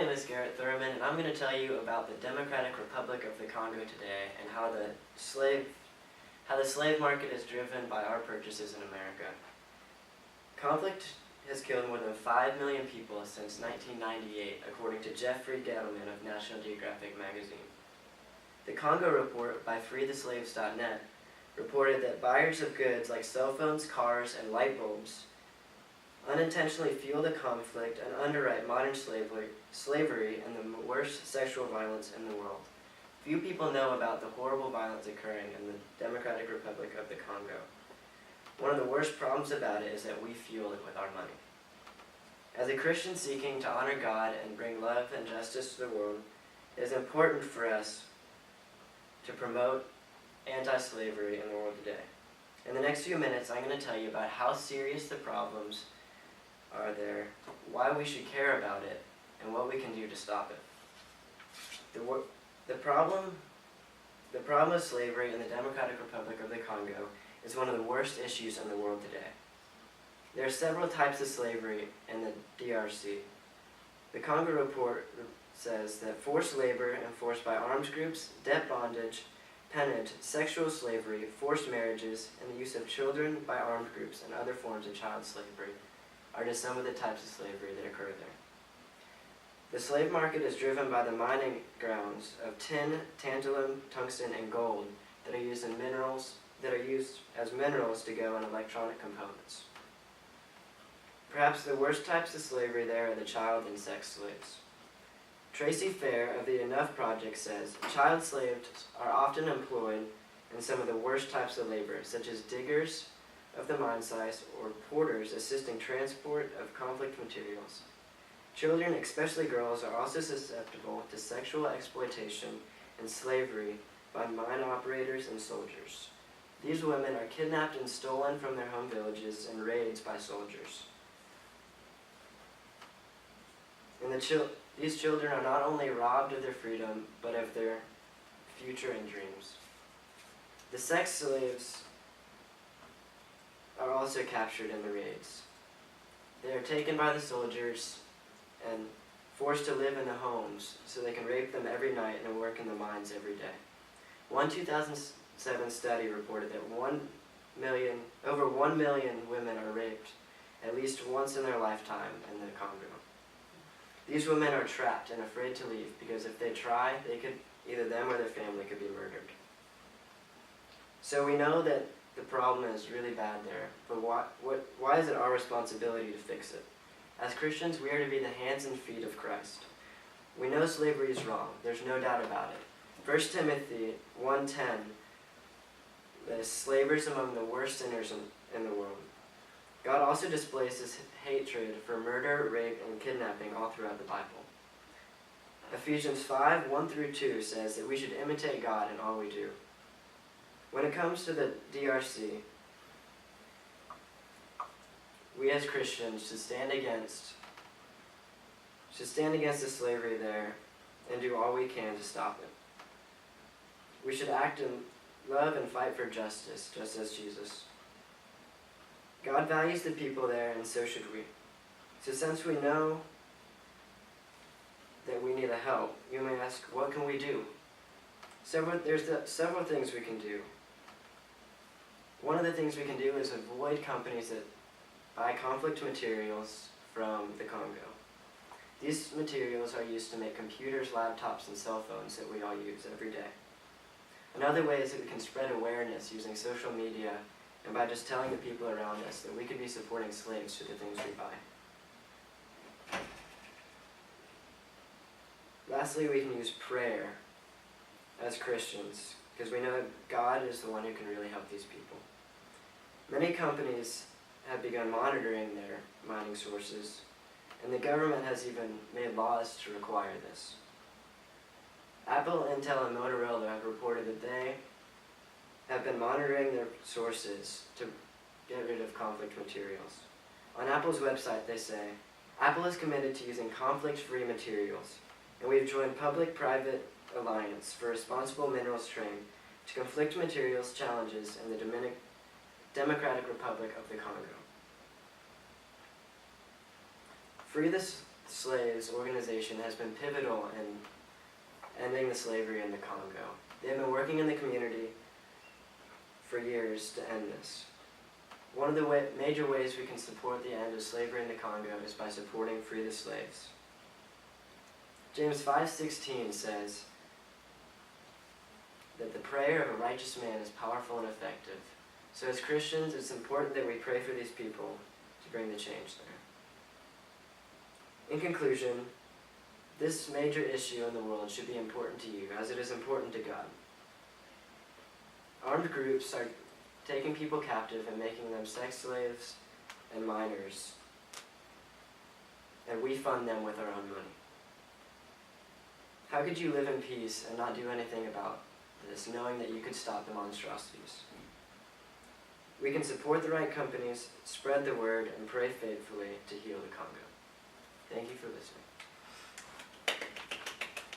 name is Garrett Thurman, and I'm going to tell you about the Democratic Republic of the Congo today and how the slave market is driven by our purchases in America. Conflict has killed more than 5 million people since 1998, according to Jeffrey Gettleman of National Geographic magazine. The Congo Report by FreeTheSlaves.net reported that buyers of goods like cell phones, cars, and light bulbs unintentionally fuel the conflict and underwrite modern slavery and the worst sexual violence in the world. Few people know about the horrible violence occurring in the Democratic Republic of the Congo. One of the worst problems about it is that we fuel it with our money. As a Christian seeking to honor God and bring love and justice to the world, it is important for us to promote anti-slavery in the world today. In the next few minutes, I'm going to tell you about how serious the problems are there, why we should care about it, and what we can do to stop it. The problem of slavery in the Democratic Republic of the Congo is one of the worst issues in the world today. There are several types of slavery in the DRC. The Congo Report says that forced labor enforced by armed groups, debt bondage, peonage, sexual slavery, forced marriages, and the use of children by armed groups and other forms of child slavery are just some of the types of slavery that occur there. The slave market is driven by the mining grounds of tin, tantalum, tungsten, and gold that are used as minerals to go in electronic components. Perhaps the worst types of slavery there are the child and sex slaves. Tracy Fair of the Enough Project says, child slaves are often employed in some of the worst types of labor, such as diggers of the mine sites or porters assisting transport of conflict materials. Children, especially girls, are also susceptible to sexual exploitation and slavery by mine operators and soldiers. These women are kidnapped and stolen from their home villages in raids by soldiers. These children are not only robbed of their freedom, but of their future and dreams. The sex slaves are also captured in the raids. They are taken by the soldiers and forced to live in the homes so they can rape them every night and work in the mines every day. One 2007 study reported that over 1 million women are raped at least once in their lifetime in the Congo. These women are trapped and afraid to leave because if they try, either them or their family could be murdered. So we know that the problem is really bad there, but why is it our responsibility to fix it? As Christians, we are to be the hands and feet of Christ. We know slavery is wrong. There's no doubt about it. 1 Timothy 1:10 lists slavers among the worst sinners in the world. God also displays his hatred for murder, rape, and kidnapping all throughout the Bible. Ephesians 5:1-2 says that we should imitate God in all we do. When it comes to the DRC, we as Christians should stand against the slavery there and do all we can to stop it. We should act in love and fight for justice, just as Jesus. God values the people there, and so should we. So since we know that we need the help, you may ask, what can we do? There's several things we can do. One of the things we can do is avoid companies that buy conflict materials from the Congo. These materials are used to make computers, laptops, and cell phones that we all use every day. Another way is that we can spread awareness using social media and by just telling the people around us that we could be supporting slaves through the things we buy. Lastly, we can use prayer as Christians, because we know God is the one who can really help these people. Many companies have begun monitoring their mining sources, and the government has even made laws to require this. Apple, Intel, and Motorola have reported that they have been monitoring their sources to get rid of conflict materials. On Apple's website, they say, Apple is committed to using conflict-free materials, and we've joined Public-Private Alliance for Responsible Minerals Trade to conflict materials challenges in the Democratic Republic of the Congo. Slaves organization has been pivotal in ending the slavery in the Congo. They have been working in the community for years to end this. One of the major ways we can support the end of slavery in the Congo is by supporting Free the Slaves. James 5:16 says that the prayer of a righteous man is powerful and effective. So as Christians, it's important that we pray for these people to bring the change there. In conclusion, this major issue in the world should be important to you, as it is important to God. Armed groups are taking people captive and making them sex slaves and minors, and we fund them with our own money. How could you live in peace and not do anything about this, knowing that you could stop the monstrosities? We can support the right companies, spread the word, and pray faithfully to heal the Congo. Thank you for listening.